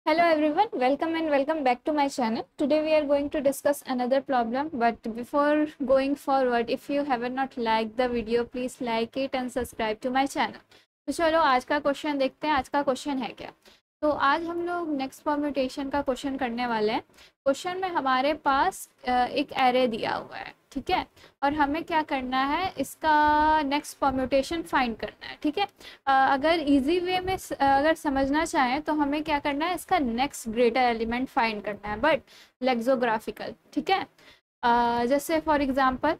Hello everyone, welcome and welcome back to my channel. Today we are going to discuss another problem, but before going forward, if you haven't not liked the video, please like it and subscribe to my channel. तो चलो आज का question देखते हैं। आज का question है क्या? तो आज हम लोग नेक्स्ट परम्यूटेशन का क्वेश्चन करने वाले हैं। क्वेश्चन में हमारे पास एक एरे दिया हुआ है, ठीक है, और हमें क्या करना है, इसका नेक्स्ट परम्यूटेशन फाइंड करना है, ठीक है। अगर इजी वे में अगर समझना चाहें तो हमें क्या करना है, इसका नेक्स्ट ग्रेटर एलिमेंट फाइंड करना है, बट लेक्सोग्राफिकल, ठीक है। जैसे फॉर एग्जांपल,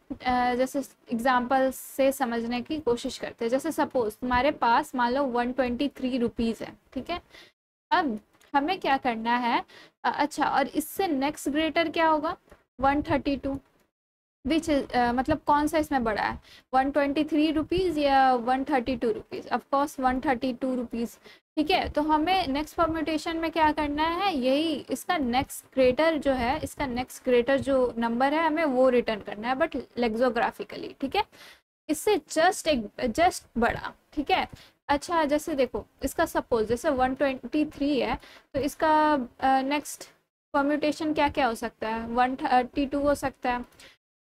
जैसे एग्जांपल से समझने की कोशिश करते हैं। जैसे सपोज तुम्हारे पास मान लो 123 रुपीज़ है, ठीक है। अब हमें क्या करना है, अच्छा, और इससे नेक्स्ट ग्रेटर क्या होगा, 132, विच मतलब कौन सा इसमें बड़ा है, 123 रुपीज़ या 132 रुपीज़? ऑफकोर्स 132 रुपीज़, ठीक है। तो हमें नेक्स्ट परम्यूटेशन में क्या करना है, यही इसका नेक्स्ट ग्रेटर जो है, इसका नेक्स्ट ग्रेटर जो नंबर है हमें वो रिटर्न करना है, बट लेक्सोग्राफिकली, ठीक है। इससे जस्ट बड़ा, ठीक है। अच्छा, जैसे देखो इसका सपोज जैसे 123 है, तो इसका नेक्स्ट परम्यूटेशन क्या क्या हो सकता है, 132 हो सकता है,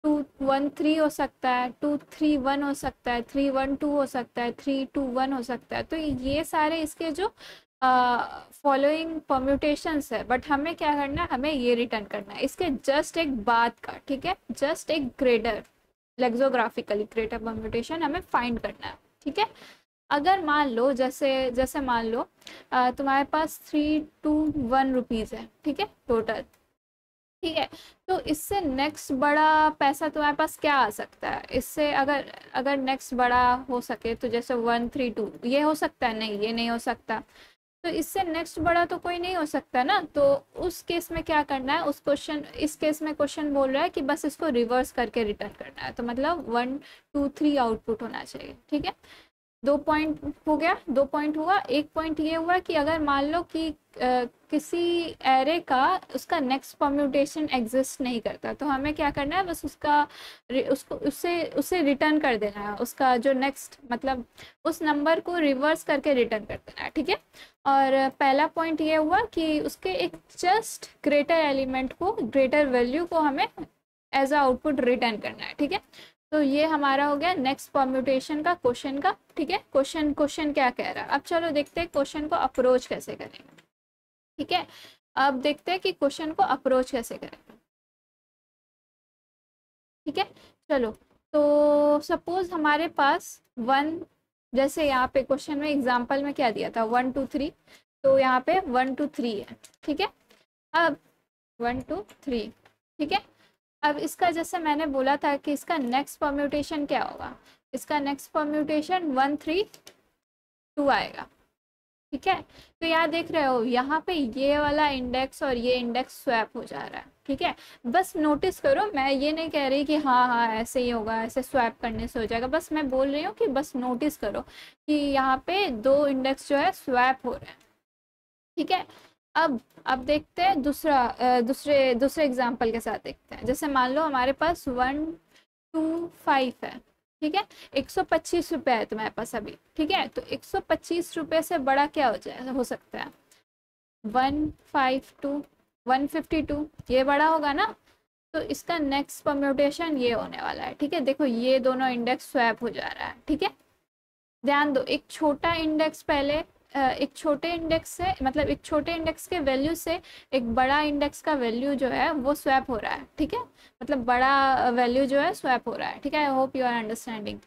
213 हो सकता है, 231 हो सकता है, 312 हो सकता है, 321 हो सकता है। तो ये सारे इसके जो फॉलोइंग परम्यूटेशंस है, बट हमें क्या करना है, हमें ये रिटर्न करना है इसके जस्ट एक बाद का, ठीक है। जस्ट एक ग्रेटर लेक्सोग्राफिकली ग्रेटर परम्यूटेशन हमें फाइंड करना है, ठीक है। अगर मान लो जैसे जैसे मान लो तुम्हारे पास 321 रुपीज़ है, ठीक है, टोटल, ठीक है। तो इससे नेक्स्ट बड़ा पैसा तुम्हारे पास क्या आ सकता है, इससे अगर अगर नेक्स्ट बड़ा हो सके तो जैसे 132 ये हो सकता है, नहीं ये नहीं हो सकता। तो इससे नेक्स्ट बड़ा तो कोई नहीं हो सकता ना। तो उस केस में क्या करना है, उस क्वेश्चन इस केस में क्वेश्चन बोल रहा है कि बस इसको रिवर्स करके रिटर्न करना है। तो मतलब 1 2 3 आउटपुट होना चाहिए, ठीक है। 2 पॉइंट हो गया, 2 पॉइंट हुआ। एक पॉइंट ये हुआ कि अगर मान लो कि किसी एरे का उसका नेक्स्ट परम्यूटेशन एग्जिस्ट नहीं करता, तो हमें क्या करना है, बस उसको उसे रिटर्न कर देना है, उसका जो नेक्स्ट मतलब उस नंबर को रिवर्स करके रिटर्न कर देना है, ठीक है। और पहला पॉइंट ये हुआ कि उसके एक जस्ट ग्रेटर एलिमेंट को, ग्रेटर वैल्यू को हमें एज अ आउटपुट रिटर्न करना है, ठीक है। तो ये हमारा हो गया नेक्स्ट परम्यूटेशन का क्वेश्चन का, ठीक है। क्वेश्चन क्या कह रहा है, अब चलो देखते हैं क्वेश्चन को अप्रोच कैसे करेंगे, ठीक है। अब देखते हैं कि क्वेश्चन को अप्रोच कैसे करेंगे, ठीक है। चलो, तो सपोज हमारे पास जैसे यहाँ पे क्वेश्चन में एग्जांपल में क्या दिया था, 1 2 3, तो यहाँ पे 1 2 3 है, ठीक है। अब 1 2 3, ठीक है। अब इसका जैसे मैंने बोला था कि इसका नेक्स्ट परम्यूटेशन क्या होगा, इसका नेक्स्ट परम्यूटेशन 1 3 2 आएगा, ठीक है। तो यहाँ देख रहे हो, यहाँ पे ये वाला इंडेक्स और ये इंडेक्स स्वैप हो जा रहा है, ठीक है। बस नोटिस करो, मैं ये नहीं कह रही कि हाँ हाँ ऐसे ही होगा, ऐसे स्वैप करने से हो जाएगा, बस मैं बोल रही हूँ कि बस नोटिस करो कि यहाँ पे दो इंडेक्स जो है स्वैप हो रहे हैं, ठीक है। अब देखते हैं दूसरे एग्जाम्पल के साथ देखते हैं। जैसे मान लो हमारे पास 1 2 5 है, ठीक है। 125 रुपये है तुम्हारे पास अभी, ठीक है। तो 125 रुपये से बड़ा क्या हो सकता है, 152 ये बड़ा होगा ना। तो इसका नेक्स्ट परम्यूटेशन ये होने वाला है, ठीक है। देखो ये दोनों इंडेक्स स्वैप हो जा रहा है, ठीक है। ध्यान दो, एक छोटा इंडेक्स पहले एक छोटे इंडेक्स से, मतलब एक छोटे इंडेक्स के वैल्यू से एक बड़ा इंडेक्स का वैल्यू जो है वो स्वैप हो रहा है, ठीक है। मतलब बड़ा वैल्यू जो है स्वैप हो रहा है, ठीक है। I hope you are understanding,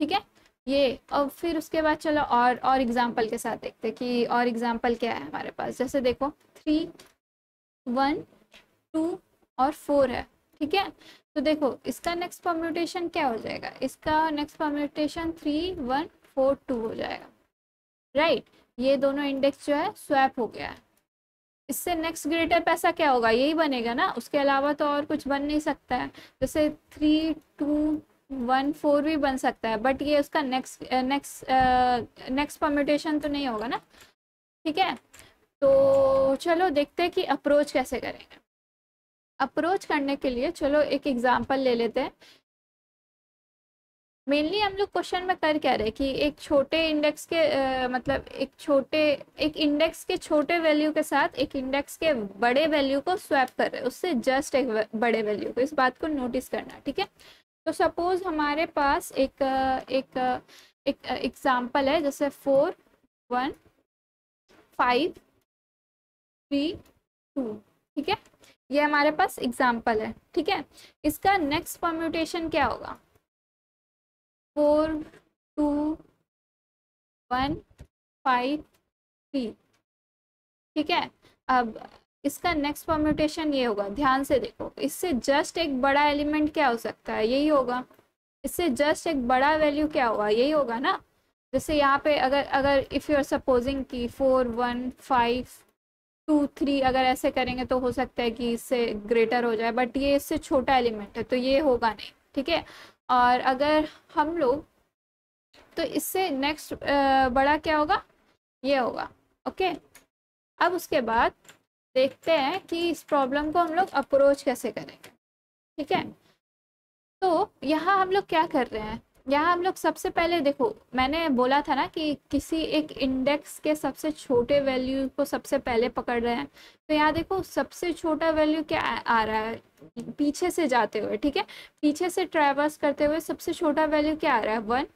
ठीक है। ये और फिर उसके बाद चलो और एग्जांपल के साथ देखते हैं कि और एग्जांपल क्या है हमारे पास। जैसे देखो 3 1 2 और 4 है, ठीक है। तो देखो इसका नेक्स्ट परम्यूटेशन क्या हो जाएगा, इसका नेक्स्ट परम्यूटेशन 3 1 4 2 हो जाएगा, राइट। ये दोनों इंडेक्स जो है स्वैप हो गया है। इससे नेक्स्ट ग्रेटर पैसा क्या होगा, यही बनेगा ना, उसके अलावा तो और कुछ बन नहीं सकता है। जैसे 3 2 1 4 भी बन सकता है, बट ये उसका नेक्स्ट परम्यूटेशन तो नहीं होगा ना, ठीक है। तो चलो देखते हैं कि अप्रोच कैसे करेंगे। अप्रोच करने के लिए चलो एक एग्जांपल ले लेते हैं। मेनली हम लोग क्वेश्चन में कर क्या रहे कि एक छोटे इंडेक्स के मतलब एक इंडेक्स के छोटे वैल्यू के साथ एक इंडेक्स के बड़े वैल्यू को स्वैप कर रहे हैं, उससे जस्ट एक बड़े वैल्यू को, इस बात को नोटिस करना, ठीक है। तो सपोज हमारे पास एक एग्जाम्पल है, जैसे 4 1 5 3 2, ठीक है। ये हमारे पास एग्जाम्पल है, ठीक है। इसका नेक्स्ट परम्यूटेशन क्या होगा? 4 2 1 5 3, ठीक है। अब इसका नेक्स्ट परम्यूटेशन ये होगा, ध्यान से देखो, इससे जस्ट एक बड़ा एलिमेंट क्या हो सकता है? यही होगा। इससे जस्ट एक बड़ा वैल्यू क्या होगा? यही होगा ना। जैसे यहाँ पे अगर अगर इफ़ यू आर सपोजिंग कि 4 1 5 2 3 अगर ऐसे करेंगे तो हो सकता है कि इससे ग्रेटर हो जाए, बट ये इससे छोटा एलिमेंट है तो ये होगा नहीं, ठीक है। और अगर हम लोग, तो इससे नेक्स्ट बड़ा क्या होगा? ये होगा, ओके। अब उसके बाद देखते हैं कि इस प्रॉब्लम को हम लोग अप्रोच कैसे करेंगे, ठीक है। तो यहाँ हम लोग क्या कर रहे हैं, यहाँ हम लोग सबसे पहले देखो, मैंने बोला था ना कि किसी एक इंडेक्स के सबसे छोटे वैल्यू को सबसे पहले पकड़ रहे हैं। तो यहाँ देखो सबसे छोटा वैल्यू क्या आ रहा है पीछे से जाते हुए, ठीक है। पीछे से ट्रैवर्स करते हुए सबसे छोटा वैल्यू क्या आ रहा है? 1,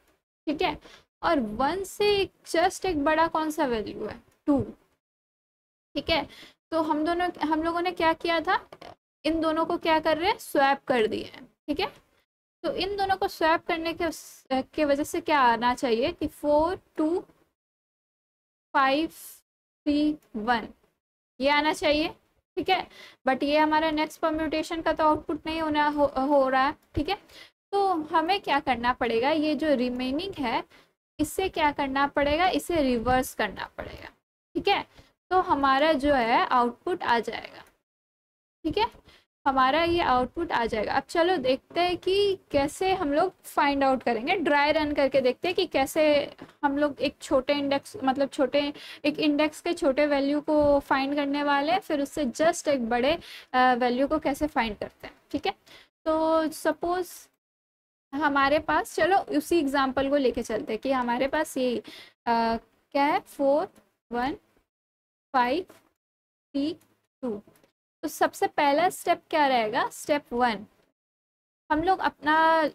ठीक है। और 1 से जस्ट एक बड़ा कौन सा वैल्यू है? 2, ठीक है। तो हम लोगों ने क्या किया था, इन दोनों को क्या कर रहे हैं? स्वैप कर दिए हैं, ठीक है। तो इन दोनों को स्वैप करने के वजह से क्या आना चाहिए कि 4 2 5 3 1, ये आना चाहिए, ठीक है। बट ये हमारा नेक्स्ट परम्यूटेशन का तो आउटपुट नहीं हो रहा है, ठीक है। तो हमें क्या करना पड़ेगा, ये जो रिमेनिंग है इससे क्या करना पड़ेगा? इसे रिवर्स करना पड़ेगा, ठीक है। तो हमारा जो है आउटपुट आ जाएगा, ठीक है। हमारा ये आउटपुट आ जाएगा। अब चलो देखते हैं कि कैसे हम लोग फाइंड आउट करेंगे, ड्राई रन करके देखते हैं कि कैसे हम लोग एक छोटे इंडेक्स मतलब छोटे एक इंडेक्स के छोटे वैल्यू को फाइंड करने वाले हैं, फिर उससे जस्ट एक बड़े वैल्यू को कैसे फाइंड करते हैं, ठीक है। तो सपोज हमारे पास, चलो उसी एग्जांपल को लेके चलते हैं कि हमारे पास ये क्या है? 4 1 5 3 2। तो सबसे पहला स्टेप क्या रहेगा? स्टेप 1, हम लोग अपना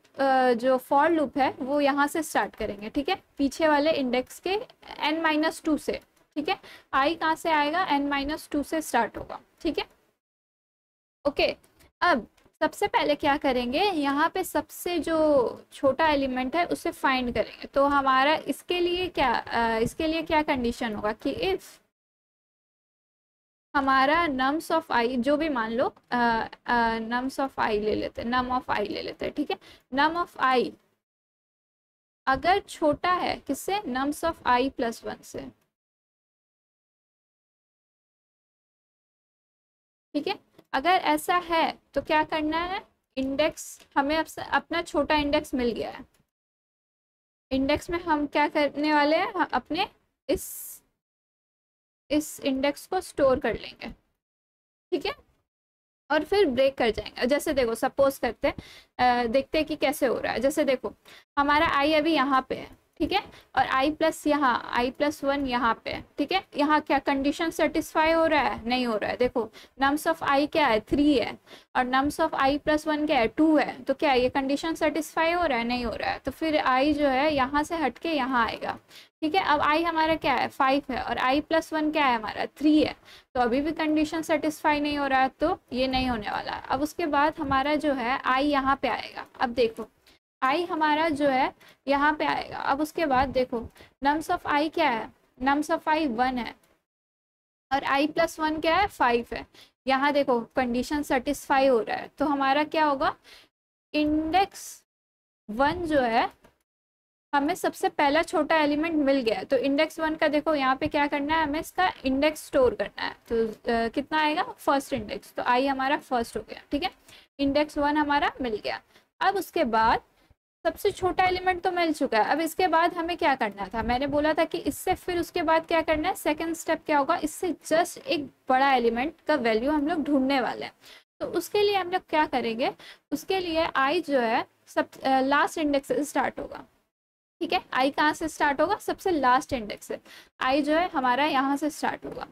जो फॉर लूप है वो यहाँ से स्टार्ट करेंगे, ठीक है। पीछे वाले इंडेक्स के n-2 से, ठीक है। i कहाँ से आएगा? n-2 से स्टार्ट होगा, ठीक है, ओके। अब सबसे पहले क्या करेंगे, यहाँ पे सबसे जो छोटा एलिमेंट है उसे फाइंड करेंगे। तो हमारा इसके लिए क्या कंडीशन होगा कि इफ़ हमारा नम्स ऑफ आई, जो भी मान लो नम्स ऑफ आई ले लेते हैं, नम ऑफ आई ले लेते हैं, ठीक है। नम ऑफ आई अगर छोटा है किससे? नम्स ऑफ आई प्लस 1 से, ठीक है। अगर ऐसा है तो क्या करना है, इंडेक्स हमें अपना छोटा इंडेक्स मिल गया है। इंडेक्स में हम क्या करने वाले हैं, अपने इस इंडेक्स को स्टोर कर लेंगे, ठीक है। और फिर ब्रेक कर जाएंगे। जैसे देखो सपोज करते हैं, देखते हैं कि कैसे हो रहा है। जैसे देखो हमारा आई अभी यहाँ पे है, ठीक है। और आई प्लस यहाँ i+1 यहाँ पे है, ठीक है। यहाँ क्या कंडीशन सेटिस्फाई हो रहा है? नहीं हो रहा है। देखो नम्स ऑफ आई क्या है? 3 है, और नम्स ऑफ i+1 क्या है? 2 है। तो क्या ये कंडीशन सेटिस्फाई हो रहा है? नहीं हो रहा है। तो फिर आई जो है यहाँ से हट के यहाँ आएगा, ठीक है। अब आई हमारा क्या है? 5 है, और i+1 क्या है हमारा? 3 है। तो अभी भी कंडीशन सेटिस्फाई नहीं हो रहा है, तो ये नहीं होने वाला है। अब उसके बाद हमारा जो है आई यहाँ पे आएगा। अब देखो आई हमारा जो है यहाँ पे आएगा। अब उसके बाद देखो नम्स ऑफ आई क्या है? नम्स ऑफ आई 1 है, और i+1 क्या है? 5 है। यहाँ देखो कंडीशन सेटिस्फाई हो रहा है, तो हमारा क्या होगा? इंडेक्स 1 जो है, हमें सबसे पहला छोटा एलिमेंट मिल गया है। तो इंडेक्स 1 का देखो यहाँ पे क्या करना है, हमें इसका इंडेक्स स्टोर करना है। तो कितना आएगा? First index. तो आई हमारा फर्स्ट हो गया, ठीक है। इंडेक्स 1 हमारा मिल गया। अब उसके बाद सबसे छोटा एलिमेंट तो मिल चुका है। अब इसके बाद हमें क्या करना था, मैंने बोला था कि इससे फिर उसके बाद क्या करना है, सेकंड स्टेप क्या होगा, इससे जस्ट एक बड़ा एलिमेंट का वैल्यू हम लोग ढूंढने वाले हैं। तो तो उसके लिए हम लोग क्या करेंगे, उसके लिए आई जो है सब लास्ट इंडेक्स से स्टार्ट होगा। ठीक है, आई कहाँ से स्टार्ट होगा, सबसे लास्ट इंडेक्स से। आई जो है हमारा यहाँ से स्टार्ट होगा।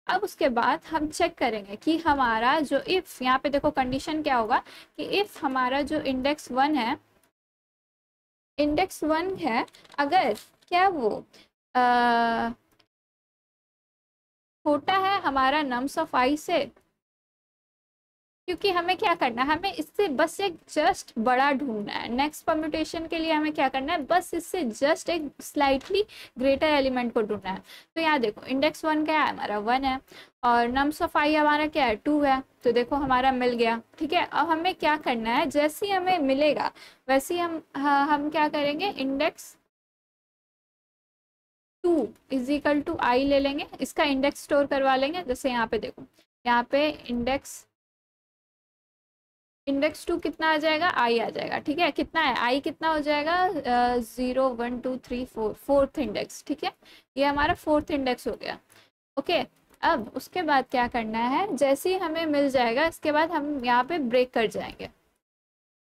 अब उसके बाद हम चेक करेंगे कि हमारा जो इफ, यहाँ पे देखो कंडीशन क्या होगा कि इफ हमारा जो इंडेक्स 1 है, इंडेक्स 1 है, अगर क्या वो छोटा है हमारा नम्स ऑफ आई से, क्योंकि हमें क्या करना है, हमें इससे बस एक जस्ट बड़ा ढूंढना है। नेक्स्ट परम्यूटेशन के लिए हमें क्या करना है, बस इससे जस्ट एक स्लाइटली ग्रेटर एलिमेंट को ढूंढना है। तो यहाँ देखो इंडेक्स 1 क्या है हमारा 1 है, और नम्स ऑफ आई हमारा क्या है 2 है। तो देखो हमारा मिल गया। ठीक है, अब हमें क्या करना है, जैसे ही हमें मिलेगा वैसे ही हम क्या करेंगे, इंडेक्स 2 इज इक्वल टू आई ले लेंगे, इसका इंडेक्स स्टोर करवा लेंगे। जैसे यहाँ पे देखो, यहाँ पे इंडेक्स 2 कितना आ जाएगा, आई आ जाएगा। ठीक है, कितना है आई, कितना हो जाएगा 0 1 2 3 4, फोर्थ इंडेक्स। ठीक है, ये हमारा फोर्थ इंडेक्स हो गया। ओके, अब उसके बाद क्या करना है, जैसे ही हमें मिल जाएगा इसके बाद हम यहाँ पे ब्रेक कर जाएंगे,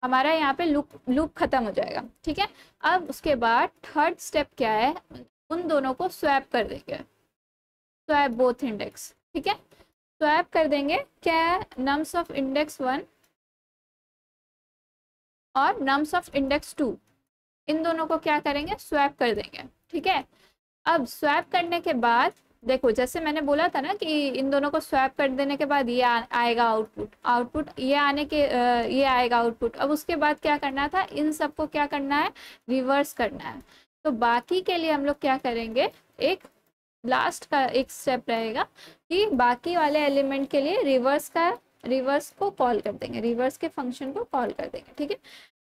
हमारा यहाँ पे लूप खत्म हो जाएगा। ठीक है, अब उसके बाद थर्ड स्टेप क्या है, उन दोनों को स्वैप कर देंगे, स्वैप बोथ इंडेक्स। ठीक है, स्वैप कर देंगे क्या, नम्स ऑफ इंडेक्स 1 और नम्स ऑफ इंडेक्स 2, इन दोनों को क्या करेंगे, स्वैप कर देंगे। ठीक है, अब स्वैप करने के बाद देखो, जैसे मैंने बोला था ना कि इन दोनों को स्वैप कर देने के बाद ये आएगा आउटपुट, ये आने के ये आएगा आउटपुट। अब उसके बाद क्या करना था, इन सबको क्या करना है, रिवर्स करना है। तो बाकी के लिए हम लोग क्या करेंगे, एक लास्ट का एक स्टेप रहेगा कि बाकी वाले एलिमेंट के लिए रिवर्स को कॉल कर देंगे, रिवर्स के फंक्शन को कॉल कर देंगे। ठीक है,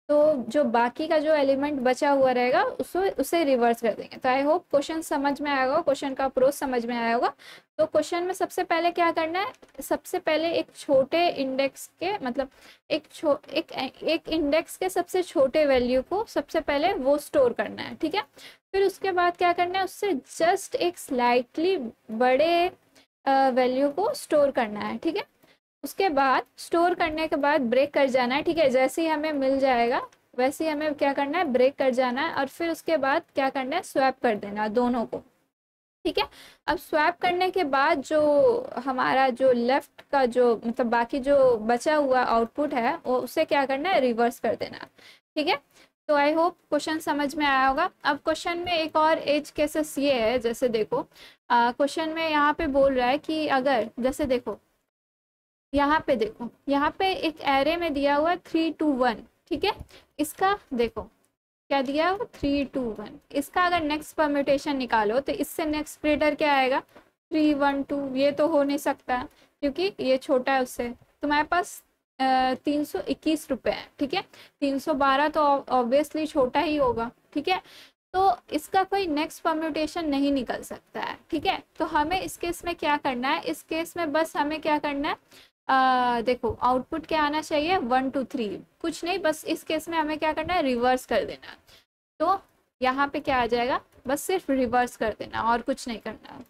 तो जो बाकी का जो एलिमेंट बचा हुआ रहेगा उसे रिवर्स कर देंगे। तो आई होप क्वेश्चन समझ में आएगा, क्वेश्चन का अप्रोच समझ में आया होगा। तो क्वेश्चन में सबसे पहले क्या करना है, सबसे पहले एक छोटे इंडेक्स के मतलब एक इंडेक्स के सबसे छोटे वैल्यू को सबसे पहले वो स्टोर करना है। ठीक है, फिर उसके बाद क्या करना है, उससे जस्ट एक स्लाइटली बड़े वैल्यू को स्टोर करना है। ठीक है, उसके बाद स्टोर करने के बाद ब्रेक कर जाना है। ठीक है, जैसे ही हमें मिल जाएगा वैसे ही हमें क्या करना है, ब्रेक कर जाना है, और फिर उसके बाद क्या करना है, स्वैप कर देना दोनों को। ठीक है, अब स्वैप करने के बाद जो हमारा जो लेफ्ट का जो मतलब बाकी जो बचा हुआ आउटपुट है वो उसे क्या करना है, रिवर्स कर देना। ठीक है, तो आई होप क्वेश्चन समझ में आया होगा। अब क्वेश्चन में एक और एज केसेस ये है, जैसे देखो क्वेश्चन में यहाँ पे बोल रहा है कि अगर जैसे देखो यहाँ पे देखो, यहाँ पे एक एरे में दिया हुआ है 3 2 1। ठीक है, इसका देखो क्या दिया हुआ 3 2 1, इसका अगर नेक्स्ट परम्यूटेशन निकालो तो इससे नेक्स्ट ग्रेटर क्या आएगा 3 1 2। ये तो हो नहीं सकता क्योंकि ये छोटा है उससे। तुम्हारे पास 321 रुपये है। ठीक है, 312 तो ऑब्वियसली छोटा ही होगा। ठीक है, तो इसका कोई नेक्स्ट परम्यूटेशन नहीं निकल सकता है। ठीक है, तो हमें इस केस में क्या करना है, इस केस में बस हमें क्या करना है, देखो आउटपुट क्या आना चाहिए 1 2 3, कुछ नहीं, बस इस केस में हमें क्या करना है, रिवर्स कर देना है। तो यहाँ पे क्या आ जाएगा, बस सिर्फ रिवर्स कर देना और कुछ नहीं करना है।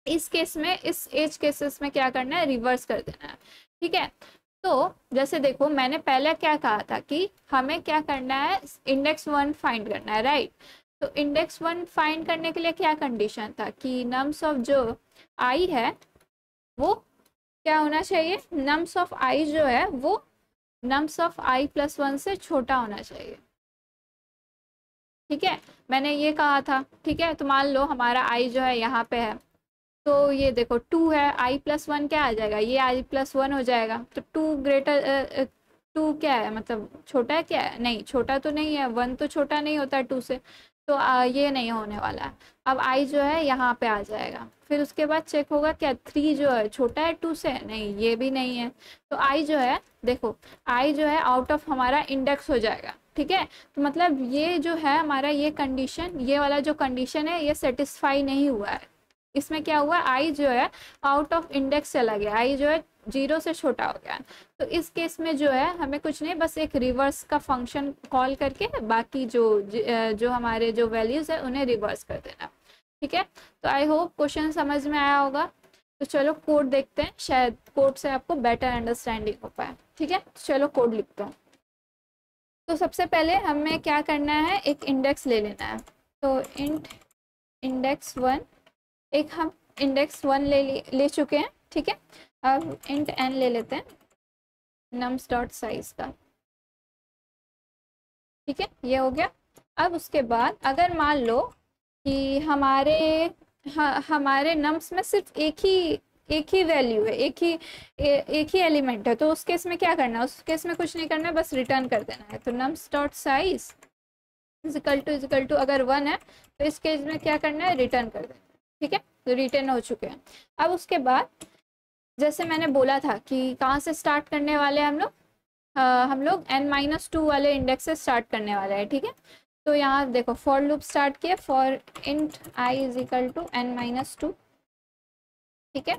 इस केस में, इस एज केसेस में क्या करना है, रिवर्स कर देना है। ठीक है, तो जैसे देखो मैंने पहले क्या कहा था कि हमें क्या करना है, इंडेक्स 1 फाइंड करना है, राइट। तो इंडेक्स 1 फाइंड करने के लिए क्या कंडीशन था कि नम्स ऑफ जो आई है वो क्या होना चाहिए, नम्स ऑफ आई जो है वो नम्स ऑफ आई प्लस 1 से छोटा होना चाहिए। ठीक है, मैंने ये कहा था। ठीक है, तो मान लो हमारा आई जो है यहाँ पे है, तो ये देखो 2 है, आई प्लस 1 क्या आ जाएगा, ये आई प्लस 1 हो जाएगा। तो 2 ग्रेटर 2 क्या है, मतलब छोटा है, क्या है, नहीं छोटा तो नहीं है, 1 तो छोटा नहीं होता 2 से, तो ये नहीं होने वाला है। अब आई जो है यहाँ पे आ जाएगा, फिर उसके बाद चेक होगा क्या 3 जो है छोटा है 2 से, नहीं ये भी नहीं है। तो आई जो है देखो, आई जो है आउट ऑफ हमारा इंडेक्स हो जाएगा। ठीक है, तो मतलब ये जो है हमारा ये कंडीशन, ये वाला जो कंडीशन है ये सेटिस्फाई नहीं हुआ है। इसमें क्या हुआ, आई जो है आउट ऑफ इंडेक्स चला गया, आई जो है 0 से छोटा हो गया। तो इस केस में जो है हमें कुछ नहीं, बस एक रिवर्स का फंक्शन कॉल करके बाकी जो हमारे जो वैल्यूज है उन्हें रिवर्स कर देना। ठीक है, तो आई होप क्वेश्चन समझ में आया होगा। तो चलो कोड देखते हैं, शायद कोड से आपको बेटर अंडरस्टैंडिंग हो पाए। ठीक है, चलो कोड लिखते हैं। तो सबसे पहले हमें क्या करना है, एक इंडेक्स ले लेना है। तो इंट इंडेक्स 1, एक हम इंडेक्स 1 ले चुके हैं। ठीक है, अब इंट n ले लेते हैं नम्स डॉट साइज का। ठीक है, ये हो गया। अब उसके बाद अगर मान लो कि हमारे नम्स में सिर्फ एक ही वैल्यू है, एक ही एलिमेंट है, तो उस केस में क्या करना है, उस केस में कुछ नहीं करना है, बस रिटर्न कर देना है। तो nums dot size is equal to अगर 1 है तो इस केस में क्या करना है, रिटर्न कर देना है। ठीक है, तो रिटर्न हो चुके हैं। अब उसके बाद जैसे मैंने बोला था कि कहाँ से स्टार्ट करने वाले हैं हम लोग n-2 वाले इंडेक्स से स्टार्ट करने वाले हैं। ठीक है, तो यहाँ देखो फॉर लूप स्टार्ट किया, for int i is equal to n-2। ठीक है,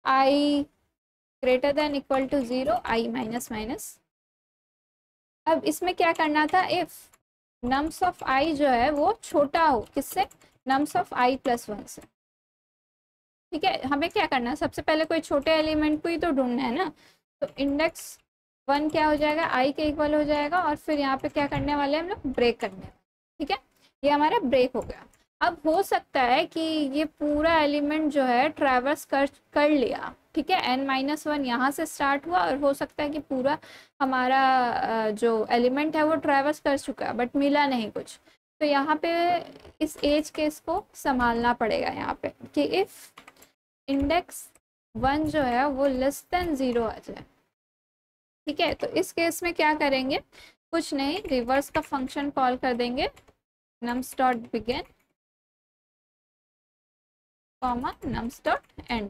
i greater than equal to 0, i minus minus. अब इसमें क्या करना था, इफ नम्स ऑफ i जो है वो छोटा हो किससे, नम्स ऑफ i प्लस 1 से। ठीक है, हमें क्या करना है, सबसे पहले कोई छोटे एलिमेंट को ही तो ढूंढना है ना। तो इंडेक्स 1 क्या हो जाएगा, i के इक्वल हो जाएगा, और फिर यहाँ पे क्या करने वाले हैं हम लोग, ब्रेक करने वाले। ठीक है, ये हमारा ब्रेक हो गया। अब हो सकता है कि ये पूरा एलिमेंट जो है ट्रैवर्स कर लिया। ठीक है, n-1 यहाँ से स्टार्ट हुआ, और हो सकता है कि पूरा हमारा जो एलिमेंट है वो ट्रैवर्स कर चुका है, बट मिला नहीं कुछ। तो यहाँ पे इस एज केस को संभालना पड़ेगा यहाँ पे कि इफ इंडेक्स 1 जो है वो लेस देन 0 आ जाए। ठीक है, तो इस केस में क्या करेंगे, कुछ नहीं, रिवर्स का फंक्शन कॉल कर देंगे, nums dot begin comma nums dot and.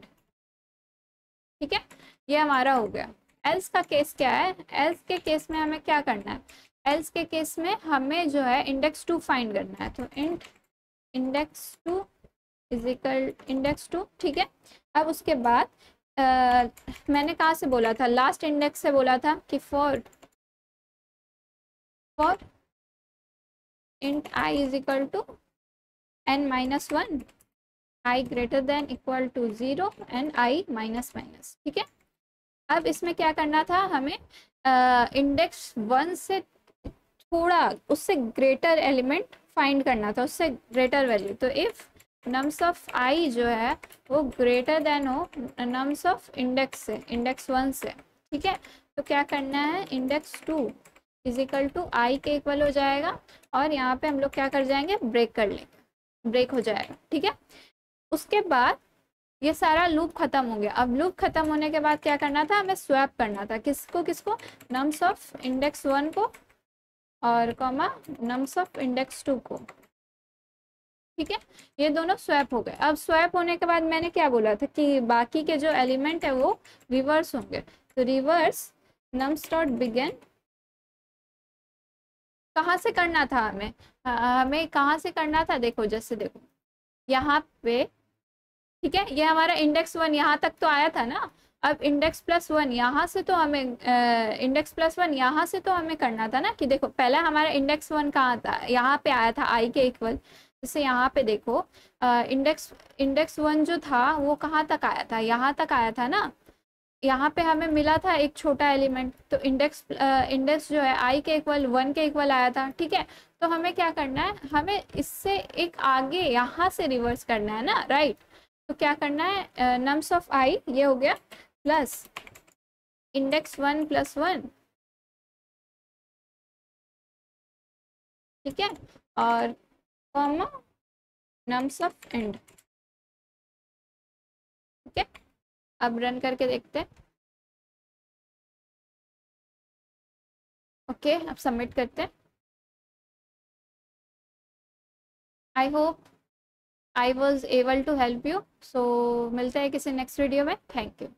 ठीक है, ये हमारा हो गया। एल्स का केस क्या है, एल्स के केस में हमें क्या करना है, एल्स के केस में हमें जो है इंडेक्स 2 फाइंड करना है। तो इंट इंडेक्स 2 इजिकल इंडेक्स 2। ठीक है, अब उसके बाद मैंने कहाँ से बोला था, लास्ट इंडेक्स से बोला था कि for int i is equal to n-1, i greater than equal to 0 and i minus minus. ठीक है, अब इसमें क्या करना था, हमें इंडेक्स 1 से थोड़ा उससे ग्रेटर एलिमेंट फाइंड करना था, उससे ग्रेटर वैल्यू। तो इफ नम्स ऑफ i जो है वो ग्रेटर देन हो नम्स ऑफ इंडेक्स से, इंडेक्स 1 से। ठीक है, तो क्या करना है, index 2 is equal to i के इक्वल हो जाएगा, और यहाँ पे हम लोग क्या कर जाएंगे, ब्रेक कर लेंगे, ब्रेक हो जाएगा। ठीक है, उसके बाद ये सारा लूप खत्म हो गया। अब लूप खत्म होने के बाद क्या करना था, हमें स्वैप करना था, किसको नम्स ऑफ इंडेक्स 1 को और कॉमा नम्स ऑफ इंडेक्स 2 को। ठीक है, ये दोनों स्वैप हो गए। अब स्वैप होने के बाद मैंने क्या बोला था कि बाकी के जो एलिमेंट है वो रिवर्स होंगे। तो रिवर्स नम्स डॉट बिगिन कहाँ से करना था, हमें कहाँ से करना था, देखो जैसे देखो यहाँ पे। ठीक है, ये हमारा इंडेक्स 1 यहाँ तक तो आया था ना। अब इंडेक्स प्लस 1 यहाँ से तो हमें यहाँ से तो हमें करना था ना, कि देखो पहले हमारा इंडेक्स 1 कहाँ था, यहाँ पे आया था i के इक्वल। जैसे यहाँ पे देखो इंडेक्स 1 जो था वो कहाँ तक आया था, यहाँ तक आया था ना। यहाँ पे हमें मिला था एक छोटा एलिमेंट, तो इंडेक्स जो है i के इक्वल 1 के इक्वल आया था। ठीक है, तो हमें क्या करना है, हमें इससे एक आगे यहाँ से रिवर्स करना है ना, राइट। तो क्या करना है, नम्स ऑफ i ये हो गया, प्लस इंडेक्स 1 प्लस 1। ठीक है, और कॉमा नम्स ऑफ एंड। ठीक है, अब रन करके देखते हैं। ओके, अब सबमिट करते हैं। I hope I was able to help you. So मिलते हैं किसी नेक्स्ट वीडियो में। Thank you.